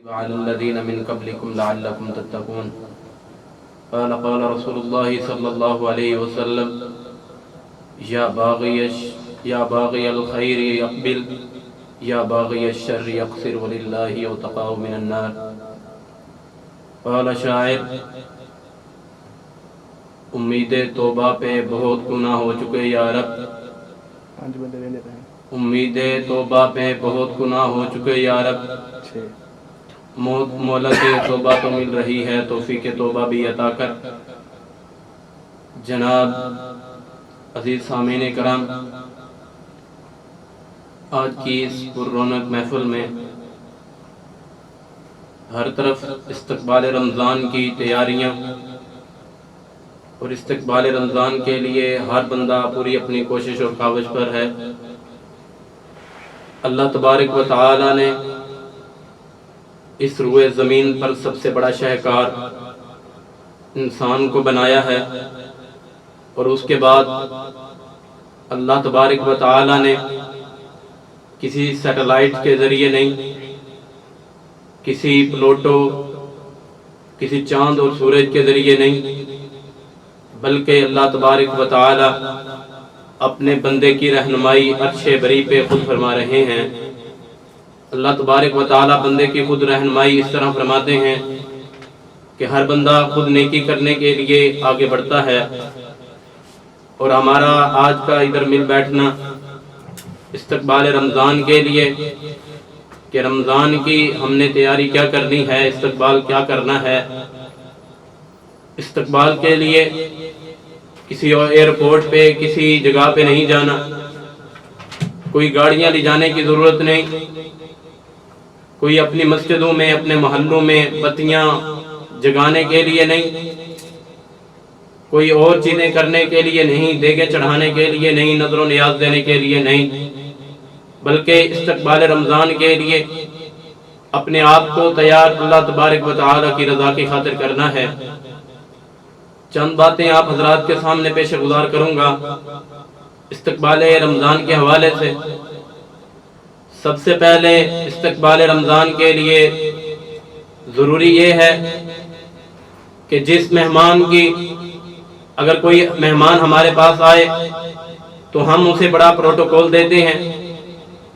وعلى الذين من قبلكم لعلكم تتقون قال رسول الله صلى الله عليه وسلم يا باغي الخير يقبل يا باغي الشر يقصر ولله يتقاه من النار. قال شاعر امید توبہ پہ بہت گناہ ہو چکے یا رب، امید توبہ پہ بہت گناہ ہو چکے یا رب، مہلت توبہ تو مل رہی ہے، توفیق توبہ بھی عطا کر. جناب عزیز سامعین کرام، آج کی اس پر رونق محفل میں ہر طرف استقبال رمضان کی تیاریاں، اور استقبال رمضان کے لیے ہر بندہ پوری اپنی کوشش اور کاوش پر ہے. اللہ تبارک و تعالی نے اس روئے زمین پر سب سے بڑا شاہکار انسان کو بنایا ہے، اور اس کے بعد اللہ تبارک و تعالی نے کسی سیٹلائٹ کے ذریعے نہیں، کسی پلوٹو، کسی چاند اور سورج کے ذریعے نہیں، بلکہ اللہ تبارک و تعالی اپنے بندے کی رہنمائی عرش بری پہ خود فرما رہے ہیں. اللہ تبارک و تعالی بندے کی خود رہنمائی اس طرح فرماتے ہیں کہ ہر بندہ خود نیکی کرنے کے لیے آگے بڑھتا ہے. اور ہمارا آج کا ادھر مل بیٹھنا استقبال رمضان کے لیے کہ رمضان کی ہم نے تیاری کیا کرنی ہے، استقبال کیا کرنا ہے. استقبال کے لیے کسی ایئرپورٹ پہ کسی جگہ پہ نہیں جانا، کوئی گاڑیاں لے جانے کی ضرورت نہیں، کوئی اپنی مسجدوں میں اپنے محلوں میں بتیاں جگانے کے لیے نہیں، کوئی اور چیزیں کرنے کے لیے نہیں، دیگیں چڑھانے کے لیے نہیں، نظر و نیاز دینے کے لیے نہیں، بلکہ استقبال رمضان کے لیے اپنے آپ کو تیار اللہ تبارک و تعالی کی رضا کی خاطر کرنا ہے. چند باتیں آپ حضرات کے سامنے پیش گزار کروں گا استقبال رمضان کے حوالے سے. سب سے پہلے استقبال رمضان کے لیے ضروری یہ ہے کہ جس مہمان کی، اگر کوئی مہمان ہمارے پاس آئے تو ہم اسے بڑا پروٹوکول دیتے ہیں،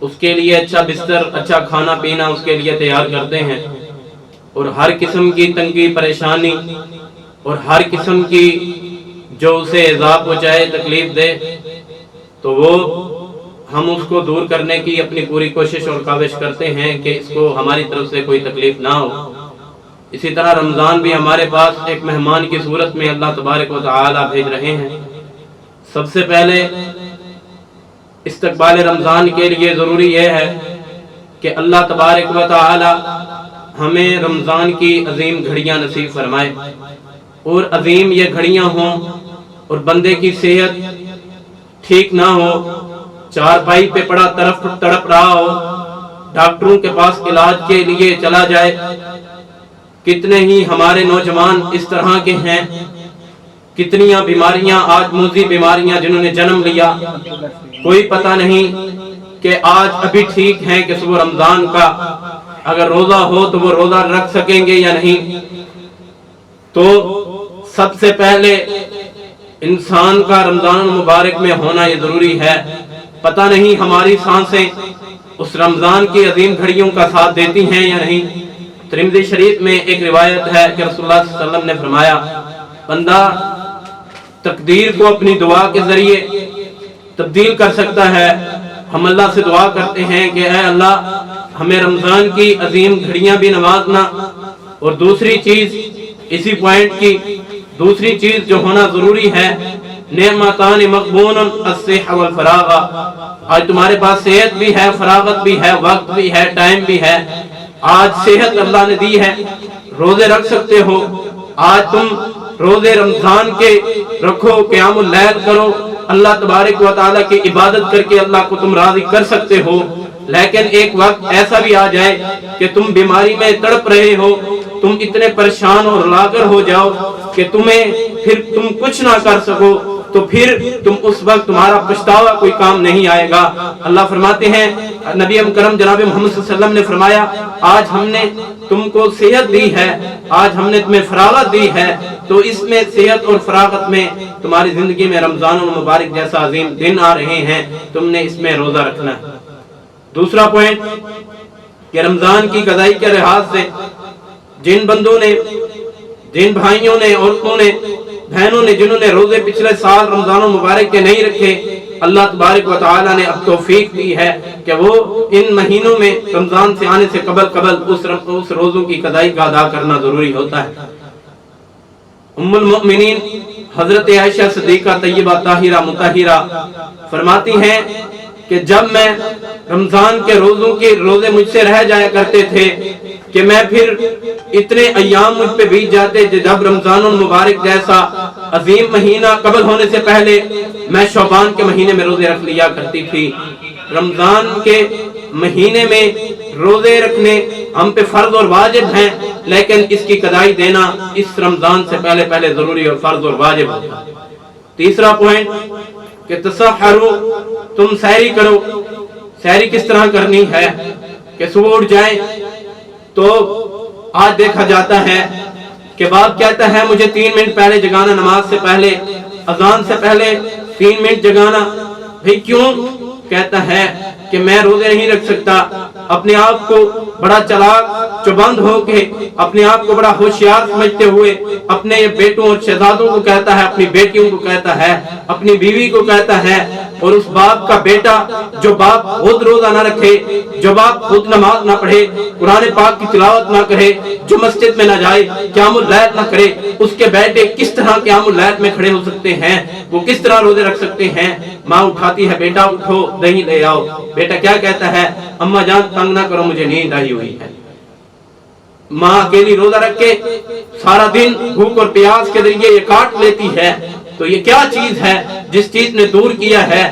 اس کے لیے اچھا بستر، اچھا کھانا پینا اس کے لیے تیار کرتے ہیں، اور ہر قسم کی تنگی پریشانی اور ہر قسم کی جو اسے عذاب پہنچائے، تکلیف دے، تو وہ ہم اس کو دور کرنے کی اپنی پوری کوشش اور کاوش کرتے ہیں کہ اس کو ہماری طرف سے کوئی تکلیف نہ ہو. اسی طرح رمضان بھی ہمارے پاس ایک مہمان کی صورت میں اللہ تبارک و تعالی بھیج رہے ہیں. سب سے پہلے استقبال رمضان کے لیے ضروری یہ ہے کہ اللہ تبارک و تعالی ہمیں رمضان کی عظیم گھڑیاں نصیب فرمائے، اور عظیم یہ گھڑیاں ہوں اور بندے کی صحت ٹھیک نہ ہو، چارپائی پہ پڑا تڑپ رہا ہو، ڈاکٹروں کے پاس علاج کے لیے چلا جائے. کتنے ہی ہمارے نوجوان اس طرح کے ہیں، کتنیاں بیماریاں آج موذی بیماریاں جنہوں نے جنم لیا، کوئی پتہ نہیں کہ آج ابھی ٹھیک ہیں کہ صبح رمضان کا اگر روزہ ہو تو وہ روزہ رکھ سکیں گے یا نہیں. تو سب سے پہلے انسان کا رمضان المبارک میں ہونا یہ ضروری ہے. پتہ نہیں ہماری سانسیں اس رمضان کی عظیم گھڑیوں کا ساتھ دیتی ہیں یا نہیں. ترمذی شریف میں ایک روایت ہے کہ رسول اللہ صلی اللہ علیہ وسلم نے فرمایا، بندہ تقدیر کو اپنی دعا کے ذریعے تبدیل کر سکتا ہے. ہم اللہ سے دعا کرتے ہیں کہ اے اللہ ہمیں رمضان کی عظیم گھڑیاں بھی نوازنا. اور دوسری چیز اسی پوائنٹ کی دوسری چیز جو ہونا ضروری ہے، نعمتان مغبون الصحہ والفراغ. آج تمہارے پاس صحت بھی ہے، فراغت بھی ہے، وقت بھی ہے، ٹائم بھی ہے. آج صحت اللہ نے دی ہے، روزے رکھ سکتے ہو. آج تم روزے رمضان کے رکھو، قیام اللیل کرو، اللہ تبارک و تعالیٰ کی عبادت کر کے اللہ کو تم راضی کر سکتے ہو. لیکن ایک وقت ایسا بھی آ جائے کہ تم بیماری میں تڑپ رہے ہو، تم اتنے پریشان اور لاغر ہو جاؤ کہ تم کچھ نہ کر سکو. تو پھر تم اس وقت تمہارا پچھتاوا کوئی کام نہیں آئے گا۔ اللہ فرماتے ہیں، نبی مکرم جناب محمد صلی اللہ علیہ وسلم نے فرمایا، آج ہم نے تم کو صحت دی ہے، آج ہم نے تمہیں فراغت دی ہے، تو اس میں صحت اور فراغت میں تمہاری زندگی میں رمضان المبارک جیسا عظیم دن آ رہے ہیں، تم نے اس میں روزہ رکھنا ہے۔ دوسرا پوائنٹ کہ رمضان کی قضائی کے لحاظ سے جن بندوں نے، جن بھائیوں نے، عورتوں نے، بہنوں نے، جنہوں نے روزے پچھلے سال رمضان المبارک کے نہیں رکھے، اللہ تبارک و تعالی نے اب توفیق دی ہے کہ وہ ان مہینوں میں رمضان سے آنے سے قبل اس روزوں کی قضائی کا ادا کرنا ضروری ہوتا ہے۔ ام المؤمنین حضرت عائشہ صدیقہ طیبہ طاہرہ مطہرہ فرماتی ہیں کہ جب میں رمضان کے روزے مجھ سے رہ جایا کرتے تھے کہ میں پھر اتنے ایام مجھ پہ بیت جاتے جب رمضان المبارک جیسا عظیم مہینہ قبل ہونے سے پہلے میں شعبان کے مہینے میں روزے رکھ لیا کرتی تھی۔ رمضان کے مہینے میں روزے رکھنے ہم پہ فرض اور واجب ہیں، لیکن اس کی قضائی دینا اس رمضان سے پہلے ضروری اور فرض اور واجب ہے۔ تیسرا پوائنٹ کہ تسحروا، تم سحری کرو۔ سحری کس طرح کرنی ہے کہ صبح اٹھ جائیں تو آج دیکھا جاتا ہے کہ باپ کہتا ہے مجھے 3 منٹ پہلے جگانا، نماز سے پہلے، اذان سے پہلے 3 منٹ جگانا۔ بھئی کیوں؟ کہتا ہے کہ میں روزے نہیں رکھ سکتا۔ اپنے آپ کو بڑا چلاک چوبند ہو کے، اپنے آپ کو بڑا ہوشیار سمجھتے ہوئے اپنے بیٹوں اور شہزادوں کو کہتا ہے، اپنی بیٹیوں کو کہتا ہے، اپنی بیوی کو کہتا ہے، اور اس باپ کا بیٹا جو باپ خود روزہ نہ رکھے، جو باپ خود نماز نہ پڑھے، قرآن پاک کی تلاوت نہ کرے، جو مسجد میں نہ جائے، قیام اللیل نہ کرے، اس کے بیٹے کس طرح قیام اللیل میں کھڑے ہو سکتے ہیں؟ وہ کس طرح روزے رکھ سکتے ہیں؟ ماں اٹھاتی ہے، بیٹا اٹھو دہی لے آؤ۔ بیٹا کیا کہتا ہے؟ اماں جان تنگ نہ کرو، مجھے نیند آئی ہوئی ہے۔ ماں اکیلی روزہ رکھ کے سارا دن بھوک اور پیاس کے ذریعے یہ کاٹ لیتی ہے، تو یہ کیا چیز ہے جس چیز نے دور کیا ہے؟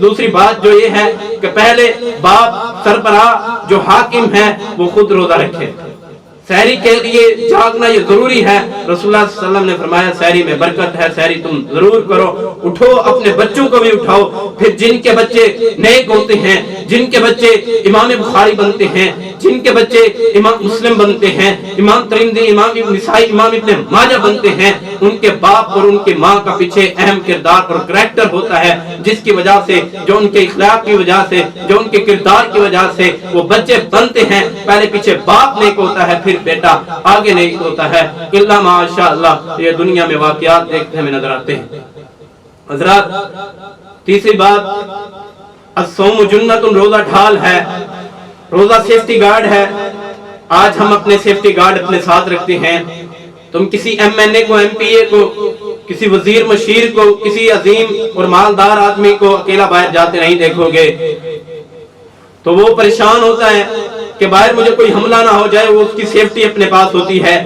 دوسری بات جو یہ ہے کہ پہلے باپ سربراہ جو حاکم ہے وہ خود روزہ رکھے۔ سحری کے لیے جاگنا یہ ضروری ہے۔ رسول اللہ صلی اللہ علیہ وسلم نے فرمایا سحری میں برکت ہے، سحری تم ضرور کرو۔ اٹھو، اپنے بچوں کو بھی اٹھاؤ۔ پھر جن کے بچے نیک ہوتے ہیں، جن کے بچے امام بخاری بنتے ہیں، جن کے بچے امام مسلم بنتے ہیں، امام ترمذی، امام ابن نسائی، امام ابن ماجہ بنتے ہیں، ان کے باپ اور ان کے ماں کا پیچھے اہم کردار اور کریکٹر ہوتا ہے، جس کی وجہ سے، جو ان کے اخلاق کی وجہ سے، جو ان کے کردار کی وجہ سے وہ بچے بنتے ہیں۔ پہلے پیچھے باپ نیک ہوتا ہے، پھر بیٹا آگے نہیں ہوتا ہے۔ اللہ ماشاءاللہ یہ دنیا میں واقعات دیکھتے ہمیں نظر آتے ہیں۔ حضرات تیسری بات، الصوم جنت، روزہ ڈھال ہے، روزہ سیفٹی گارڈ ہے۔ آج ہم اپنے سیفٹی گارڈ اپنے ساتھ رکھتے ہیں۔ تم کسی ایم این اے کو، ایم پی اے کو، کسی وزیر مشیر کو، کسی عظیم اور مالدار آدمی کو اکیلا باہر جاتے نہیں دیکھو گے تو وہ پریشان ہوتا ہے کہ باہر مجھے کوئی حملہ نہ ہو جائے، وہ اس کی سیفٹی اپنے پاس ہوتی ہے۔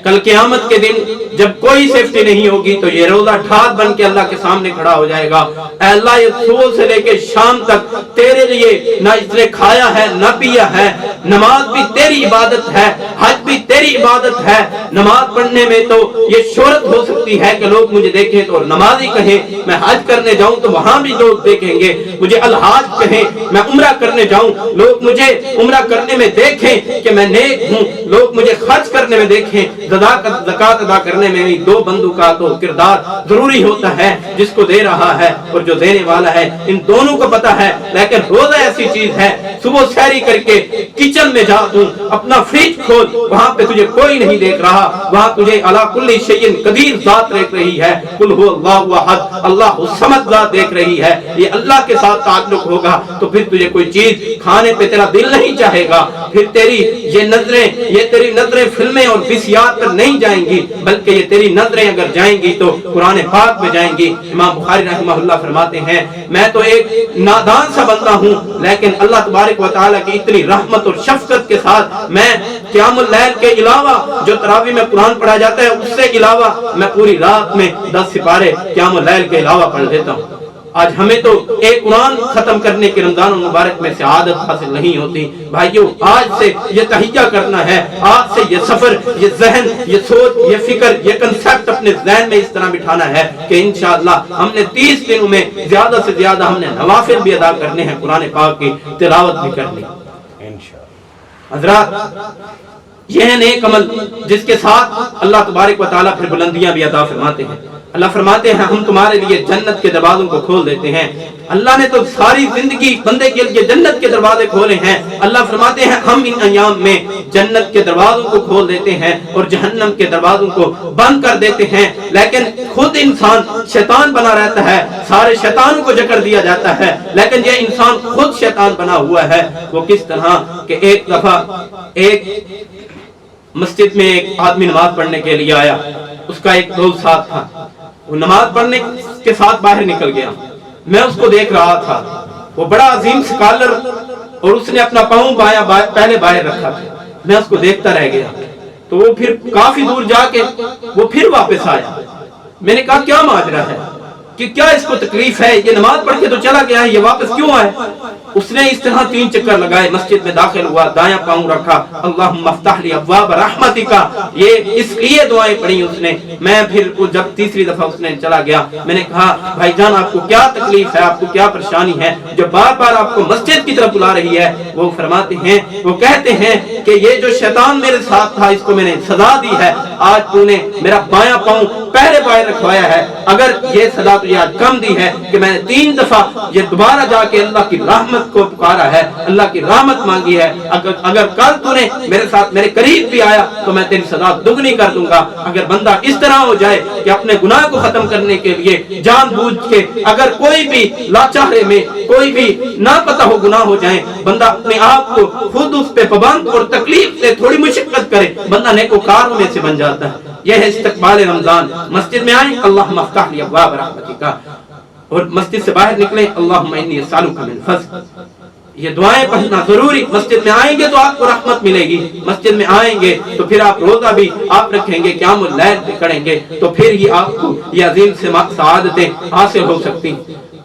کل قیامت کے دن جب کوئی سیفٹی نہیں ہوگی تو یہ روزہ ڈھال بن کے اللہ کے سامنے کھڑا ہو جائے گا۔ اے اللہ، یہ صبح سے لے کے شام تک تیرے لیے نہ اس نے کھایا ہے نہ پیا ہے، نماز بھی تیری عبادت ہے، حج بھی تیری عبادت ہے۔ نماز پڑھنے میں تو یہ شہرت ہو سکتی ہے کہ لوگ مجھے دیکھیں تو نمازی کہیں، میں حج کرنے جاؤں تو وہاں بھی لوگ دیکھیں گے، مجھے الحاج کہیں، میں عمرہ کرنے جاؤں لوگ مجھے عمرہ کرنے میں دیکھیں کہ میں نیک ہوں، لوگ مجھے خرچ کرنے میں دیکھیں، زکات ادا کرنے میں بھی دو بندوں کا تو کردار ضروری ہوتا ہے، جس کو دے رہا ہے اور جو دینے والا ہے، ان دونوں کو پتا ہے۔ لیکن روزہ ایسی چیز ہے، صبح سحری کر کے کچن میں جا تو اپنا فریج کھول، وہاں پہ تجھے کوئی نہیں دیکھ رہا، وہاں تجھے علی کل شیء قدیر ذات دیکھ رہی ہے، قل هو اللہ احد، اللہ الصمد ذات دیکھ رہی ہے۔ یہ اللہ کے ساتھ تعلق ہوگا تو پھر تجھے کوئی چیز کھانے پہ تیرا دل نہیں چاہے گا، پھر تیری یہ تیری نظریں فلمیں اور ویسیات پر نہیں جائیں گی، بلکہ یہ تیری نظریں اگر جائیں گی تو قرآن پاک میں جائیں گی۔ امام بخاری رحمہ اللہ فرماتے ہیں، میں تو ایک نادان سا بندہ ہوں، لیکن اللہ تبارک و تعالیٰ کی اتنی رحمت اور شفقت کے ساتھ میں قیام اللیل کے علاوہ جو تراویح میں قرآن پڑھا جاتا ہے اس سے علاوہ میں پوری رات میں 10 سپارے قیام اللیل کے علاوہ پڑھ دیتا ہوں۔ آج ہمیں تو ایک قرآن ختم کرنے کے رمضان المبارک میں سے عادت حاصل نہیں ہوتی. بھائیو آج سے یہ تہیہ کرنا ہے، آج سے یہ سفر، یہ ذہن، یہ سوچ، یہ فکر، یہ کنسپٹ اپنے ذہن میں اس طرح بٹھانا ہے کہ انشاءاللہ ہم نے 30 دنوں میں زیادہ سے زیادہ ہم نے نوافل بھی ادا کرنے ہیں، قرآن پاک کی تلاوت بھی کرنی ہے. حضرات یہ ہے نیک عمل جس کے ساتھ اللہ تبارک و تعالیٰ پھر بلندیاں بھی عطا فرماتے ہیں. اللہ فرماتے ہیں ہم تمہارے لیے جنت کے دروازوں کو کھول دیتے ہیں. اللہ نے تو ساری زندگی بندے کے لیے جنت کے دروازے کھولے ہیں. اللہ فرماتے ہیں ہم ان ایام میں جنت کے دروازوں کو کھول دیتے ہیں اور جہنم کے دروازوں کو بند کر دیتے ہیں. لیکن خود انسان شیطان بنا رہتا ہے، سارے شیطانوں کو جکڑ دیا جاتا ہے، لیکن یہ انسان خود شیطان بنا ہوا ہے. وہ کس طرح کہ ایک دفعہ ایک مسجد میں ایک آدمی نماز پڑھنے کے لیے آیا، اس کا ایک دوست ساتھ تھا. وہ نماز پڑھنے کے ساتھ باہر نکل گیا. میں اس کو دیکھ رہا تھا، وہ بڑا عظیم سکالر اور اس نے اپنا پاؤں پہلے باہر رکھا تھا. میں اس کو دیکھتا رہ گیا. تو وہ پھر کافی دور جا کے وہ پھر واپس آیا. میں نے کہا کیا ماجرا ہے کہ کیا اس کو تکلیف ہے؟ یہ نماز پڑھ کے تو چلا گیا ہے، یہ واپس کیوں آئے؟ اس نے اس طرح 3 چکر لگائے، مسجد میں داخل ہوا، دایاں پاؤں رکھا، اللہم افتح لی ابواب رحمتک، یہ اس لیے دعائیں پڑھی اس نے. میں پھر جب تیسری دفعہ اس نے چلا گیا، میں نے کہا بھائی جان آپ کو کیا تکلیف ہے، آپ کو کیا پریشانی ہے جو بار بار آپ کو مسجد کی طرف بلا رہی ہے؟ وہ فرماتے ہیں، وہ کہتے ہیں کہ یہ جو شیطان میرے ساتھ تھا اس کو میں نے سزا دی ہے. آج تو نے میرا بایاں پاؤں پہلے باہر رکھوایا ہے. اگر یہ سزا تجھے آج کم دی ہے کہ میں نے 3 دفعہ یہ دوبارہ جا کے اللہ کی رحمت کو پکارا ہے، اللہ کی رحمت مانگی ہے، اگر کل تو نے میرے ساتھ میرے قریب بھی آیا تو میں تیری سزا دگنی کر دوں گا. اگر بندہ اس طرح ہو جائے کہ اپنے گناہ کو ختم کرنے کے لیے جان بوجھ کے اگر کوئی بھی لاچارے میں کوئی بھی نہ پتہ ہو گناہ ہو جائیں، بندہ اپنے آپ کو خود اس پہ پابند اور تکلیف سے تھوڑی مشقت کرے، بندہ نیکوکاروں میں سے بن جاتا ہے. یہ ہے استقبال رمضان. مسجد میں آئیں، اللہم افتح لی ابواب رحمتک، اور مسجد سے باہر نکلیں، اللہم انی اسألک من فضل. یہ دعائیں پڑھنا ضروری. مسجد میں آئیں گے تو آپ کو رحمت ملے گی، مسجد میں آئیں گے تو پھر آپ روزہ بھی آپ رکھیں گے، قیام اللیل بھی کریں گے، تو پھر یہ آپ کو یہ عظیم سعادتیں حاصل ہو سکتی.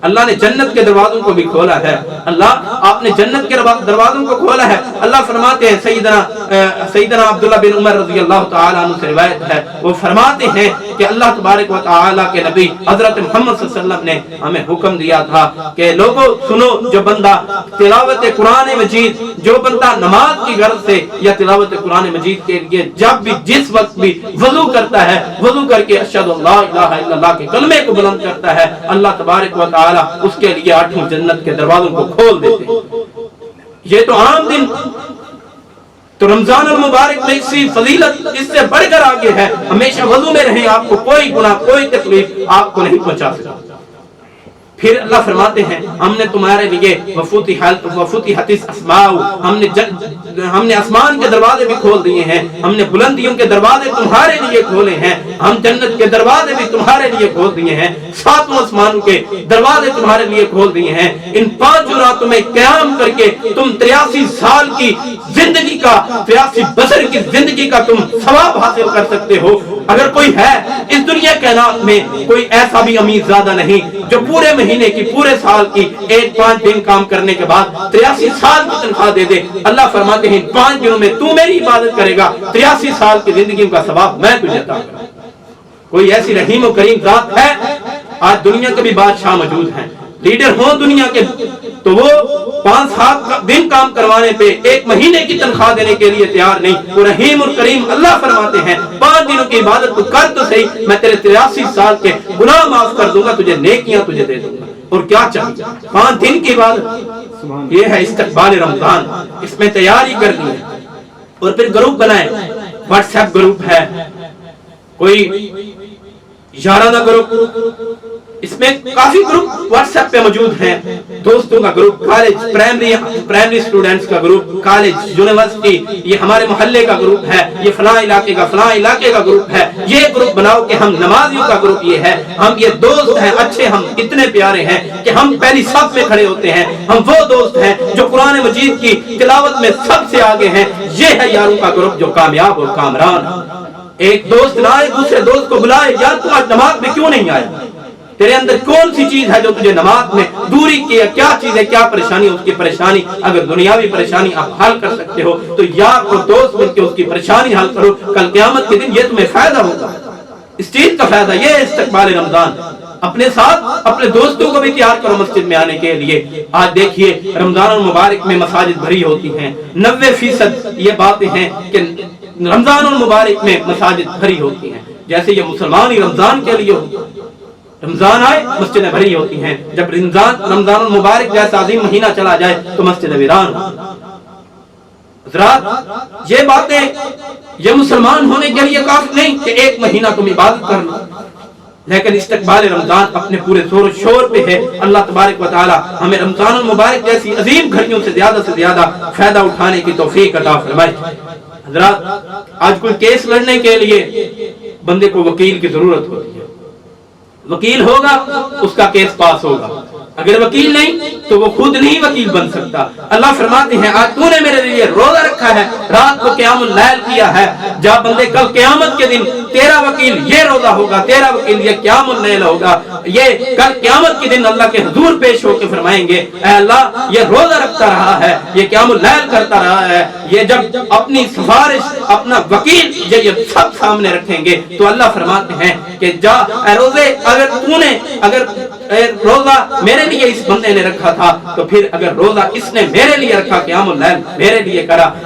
اللہ نے جنت کے دروازوں کو بھی کھولا ہے. اللہ آپ نے جنت کے دروازوں کو کھولا ہے. اللہ فرماتے ہیں، سیدنا عبداللہ بن عمر رضی اللہ تعالیٰ عنہ سے روایت ہے، وہ فرماتے ہیں کہ اللہ تبارک و تعالیٰ کے نبی حضرت محمد صلی اللہ علیہ وسلم نے ہمیں حکم دیا تھا کہ لوگوں سنو، جو بندہ تلاوت قرآن مجید، جو بندہ نماز کی غرض سے یا تلاوت قرآن مجید کے لیے جب بھی جس وقت بھی وضو کرتا ہے، وضو کر کے اشہد ان لا الہ الا اللہ کے کلمے کو بلند کرتا ہے، اللہ تبارک و تعالیٰ اس کے لیے 8 جنت کے دروازوں کو کھول دیتے ہیں. یہ تو عام دن، تو رمضان المبارک میں اسی فضیلت اس سے بڑھ کر آگے ہے. ہمیشہ وضو میں رہیں، آپ کو کوئی گناہ کوئی تکلیف آپ کو نہیں پہنچا سکتا. پھر اللہ فرماتے ہیں ہم نے تمہارے لیے وفتحت السماء، ہم نے آسمان کے دروازے بھی کھول دیے ہیں، ہم نے بلندیوں کے دروازے تمہارے لیے کھولے ہیں، ہم جنت کے دروازے بھی تمہارے لیے کھول دیے ہیں، 7 آسمانوں کے دروازے تمہارے لیے کھول دیے ہیں. ان 5 راتوں میں قیام کر کے تم 83 سال کی زندگی کا، 83 بسر کی زندگی کا تم ثواب حاصل کر سکتے ہو. اگر کوئی ہے اس دنیا کائنات میں کوئی ایسا بھی امیر زیادہ نہیں جو پورے مہینے کی، پورے سال کی 5 دن کام کرنے کے بعد 83 سال کی تنخواہ دے دے. اللہ فرماتے ہیں 5 دنوں میں تو میری عبادت کرے گا، 83 سال کی زندگی کا ثواب میں تجھے عطا کروں. کوئی ایسی رحیم و کریم ذات ہے؟ آج دنیا کے بھی بادشاہ موجود ہیں، لیڈر ہوں دنیا کے، تو وہ 5 دن کام کروانے پہ 1 مہینے کی تنخواہ دینے کے لیے تیار نہیں. وہ رحیم اور کریم اللہ فرماتے ہیں 5 دنوں کی عبادت تو کر تو صحیح، میں تیرے 83 سال کے گناہ معاف کر دوں گا، تجھے نیکیاں تجھے دے دوں گا. اور کیا چاہیے؟ 5 دن کی عبادت. یہ ہے استقبال رمضان. اس میں تیاری کرنی ہے. اور پھر گروپ بنائے، واٹس ایپ گروپ ہے، کوئی یارانہ گروپ، اس میں کافی گروپ واٹس ایپ پہ موجود ہیں. دوستوں کا گروپ، کالج پرائمری اسٹوڈنٹس کا گروپ، کالج یونیورسٹی، یہ ہمارے محلے کا گروپ ہے، یہ فلاں علاقے کا گروپ ہے. یہ گروپ بناؤ کہ ہم نمازیوں کا گروپ یہ ہے، ہم یہ دوست ہیں اچھے، ہم اتنے پیارے ہیں کہ ہم پہلی صف میں کھڑے ہوتے ہیں. ہم وہ دوست ہیں جو قرآن مجید کی تلاوت میں سب سے آگے ہیں. یہ ہے یاروں کا گروپ جو کامیاب اور کامران. ایک دوست لائے، دوسرے دوست کو بلائے، یار تم آج نماز میں کیوں نہیں آیا؟ تیرے اندر کون سی چیز ہے جو تجھے نماز میں دوری کی ہے، کیا چیز ہے، کیا پریشانی ہے، اس کی پریشانی اگر دنیاوی پریشانی آپ حل کر سکتے ہو تو یار اور دوست مل کے اس کی پریشانی حل کرو، کل قیامت کے دن یہ تمہیں فائدہ ہوگا۔ اس چیز کا فائدہ یہ ہے استقبال رمضان، اپنے ساتھ اپنے دوستوں کو بھی تیار کرو مسجد میں آنے کے لیے۔ آج دیکھیے رمضان المبارک میں مساجد بھری ہوتی ہیں، 90% یہ باتیں ہیں کہ رمضان المبارک میں مساجد بھری ہوتی ہیں، جیسے یہ مسلمان ہی رمضان کے لیے ہو، رمضان آئے مسجدیں بھری ہوتی ہیں، جب رمضان المبارک جیسا عظیم مہینہ چلا جائے تو مسجد ویران ہو۔ حضرات یہ باتیں یہ مسلمان ہونے کے لیے کافی نہیں کہ ایک مہینہ تم عبادت کر لو، لیکن استقبال رمضان اپنے پورے زور و شور پہ ہے۔ اللہ تبارک و تعالی ہمیں رمضان المبارک جیسی عظیم گھڑیوں سے زیادہ فائدہ اٹھانے کی توفیق عطا فرمائے۔ حضرات آج کوئی کیس لڑنے کے لیے بندے کو وکیل کی ضرورت ہوتی ہے، وکیل ہوگا اس کا کیس پاس ہوگا، اگر وکیل نہیں تو وہ خود نہیں وکیل بن سکتا۔ اللہ فرماتے ہیں آج تو نے میرے لیے روزہ رکھا ہے، رات کو قیام اللیل کیا ہے، جا بندے کل قیامت کے دن تیرا وکیل یہ روزہ ہوگا، تیرا وکیل یہ قیام اللیل ہوگا، یہ کل قیامت کے دن اللہ کے حضور پیش ہو کے فرمائیں گے اے اللہ یہ روزہ رکھتا رہا ہے، یہ قیام اللیل کرتا رہا ہے، یہ جب اپنی سفارش اپنا وکیل یہ سب سامنے رکھیں گے تو اللہ فرماتے ہیں کہ جا اے روزے اگر روزہ میرے لیے اس بندے نے رکھا تھا تو پھر اگر روزہ اس نے میرے لیے رکھا، قیام اللیل میرے لیے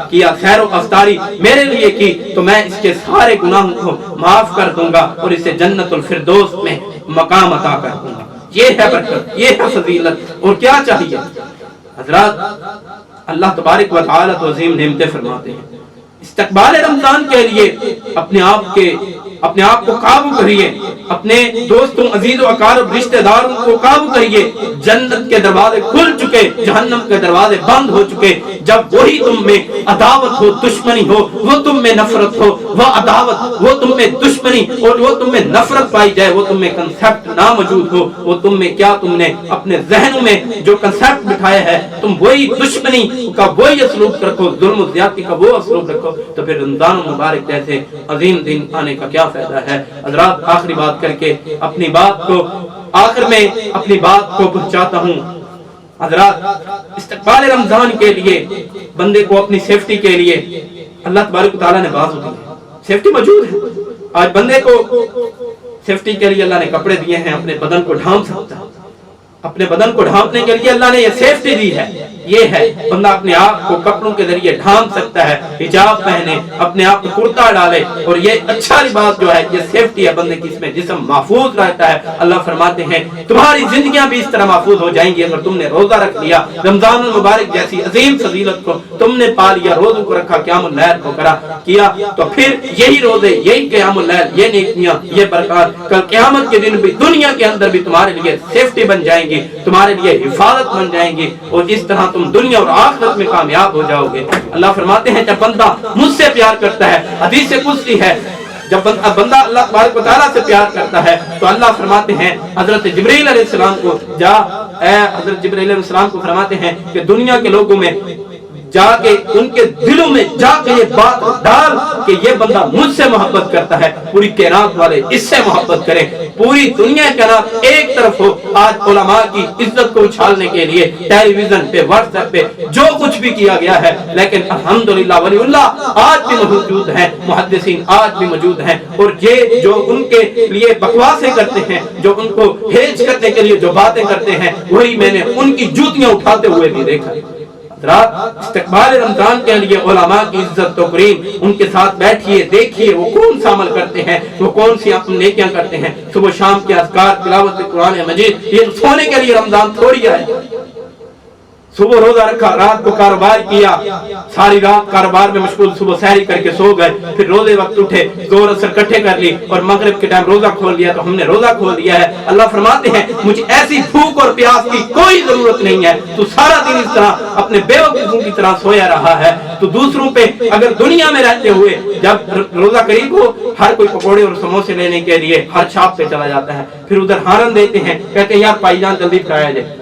کیا، خیر و افطاری میرے لیے کی، تو میں اس کے سارے گناہوں کو معاف کر دوں گا اور اسے جنت الفردوس میں مقام عطا کر دوں گا۔ یہ ہے برکت، یہ ہے فضیلت، اور کیا چاہیے؟ حضرات اللہ تبارک و تعالی تو عظیم نعمتیں فرماتے ہیں۔ استقبال رمضان کے لیے اپنے آپ کو قابو کریے، اپنے دوستوں عزیز و اقارب رشتہ داروں کو قابو کریے۔ جنت کے دروازے کھل چکے، جہنم کے دروازے بند ہو چکے۔ جب وہی تم میں عداوت ہو، دشمنی ہو، وہ تم میں نفرت ہو، وہ عداوت، وہ تم میں دشمنی اور وہ تم میں نفرت پائی جائے، وہ تم میں کنسیپٹ نہ موجود ہو، وہ تم میں کیا تم نے اپنے ذہنوں میں جو کنسیپٹ بٹھایا ہے تم وہی دشمنی کا وہی اسلوب رکھو، ظلم و زیادتی کا وہ اسلوب رکھو، تو پھر رمضان مبارک جیسے عظیم دن آنے کا کیا فائدہ ہے؟ حضرات آخری بات کر کے اپنی بات کو آخر میں اپنی بات کو پہنچاتا ہوں۔ حضرات استقبال رمضان کے لیے بندے کو اپنی سیفٹی کے لیے اللہ تبارک و تعالیٰ نے باز دی ہے، سیفٹی موجود ہے۔ آج بندے کو سیفٹی کے لیے اللہ نے کپڑے دیے ہیں، اپنے بدن کو ڈھانپ سکتا ہے، اپنے بدن کو ڈھانپنے کے لیے اللہ نے یہ سیفٹی دی ہے، یہ ہے بندہ اپنے آپ کو کپڑوں کے ذریعے ڈھانپ سکتا ہے، حجاب پہنے، اپنے آپ کو کرتا ڈالے، اور یہ اچھا لباس جو ہے یہ سیفٹی ہے بندے کی، اس میں جسم محفوظ رہتا ہے۔ اللہ فرماتے ہیں تمہاری زندگیاں بھی اس طرح محفوظ ہو جائیں گی اگر تم نے روزہ رکھ لیا، رمضان المبارک جیسی عظیم فضیلت کو تم نے پا لیا، روزوں کو رکھا، قیام اللیل کو کیا، تو پھر یہی روزے، یہی قیام اللیل، یہ نیکیاں، یہ برکات کل قیامت کے دن بھی دنیا کے اندر بھی تمہارے لیے سیفٹی بن جائیں گی، تمہارے لیے حفاظت بن جائیں گی، اور اس طرح تم دنیا اور آخرت میں کامیاب ہو جاؤ گے۔ اللہ فرماتے ہیں جب بندہ مجھ سے پیار کرتا ہے، حدیث قدسی ہے، جب بندہ اللہ تبارک و تعالیٰ سے پیار کرتا ہے تو اللہ فرماتے ہیں حضرت جبریل علیہ السلام کو حضرت جبریل علیہ السلام کو فرماتے ہیں کہ دنیا کے لوگوں میں جا کے ان کے دلوں میں جا کے یہ بات ڈال کہ یہ بندہ مجھ سے محبت کرتا ہے، پوری کائنات والے اس سے محبت کریں، پوری دنیا کائنات ایک طرف ہو۔ آج علماء کی عزت کو اچھالنے کے لیے ٹیلی ویژن پہ، واٹس ایپ پہ جو کچھ بھی کیا گیا ہے، لیکن الحمدللہ ولی اللہ آج بھی موجود ہیں، محدثین آج بھی موجود ہیں، اور یہ جو ان کے لیے بکواسیں کرتے ہیں، جو ان کو ہیج کرنے کے لیے جو باتیں کرتے ہیں، وہی میں نے ان کی جوتیاں اٹھاتے ہوئے بھی دیکھا۔ استقبال رمضان کے لیے علماء کی عزت و کریم، ان کے ساتھ بیٹھیے، دیکھیے وہ کون سا عمل کرتے ہیں، وہ کون سی نیکیاں کرتے ہیں، صبح شام کے اذکار، تلاوت قرآن مجید۔ یہ سونے کے لیے رمضان تھوڑی ہے، صبح روزہ رکھا، رات کو کاروبار کیا، ساری رات کاروبار میں مشغول، صبح سحری کر کے سو گئے، پھر روزے وقت اٹھے، زور اثر کٹھے کر لی، اور مغرب کے ٹائم روزہ کھول لیا تو ہم نے روزہ کھول دیا ہے۔ اللہ فرماتے ہیں مجھے ایسی بھوک اور پیاس کی کوئی ضرورت نہیں ہے، تو سارا دن اس طرح اپنے بیوقوفوں کی طرح سویا رہا ہے، تو دوسروں پہ اگر دنیا میں رہتے ہوئے جب روزہ قریب ہو ہر کوئی پکوڑے اور سموسے لینے کے لیے ہر چھاپ پہ چلا جاتا ہے، پھر ادھر ہارن دیتے ہیں، کہتے ہیں یار پائی جان جلدی کھایا جائے،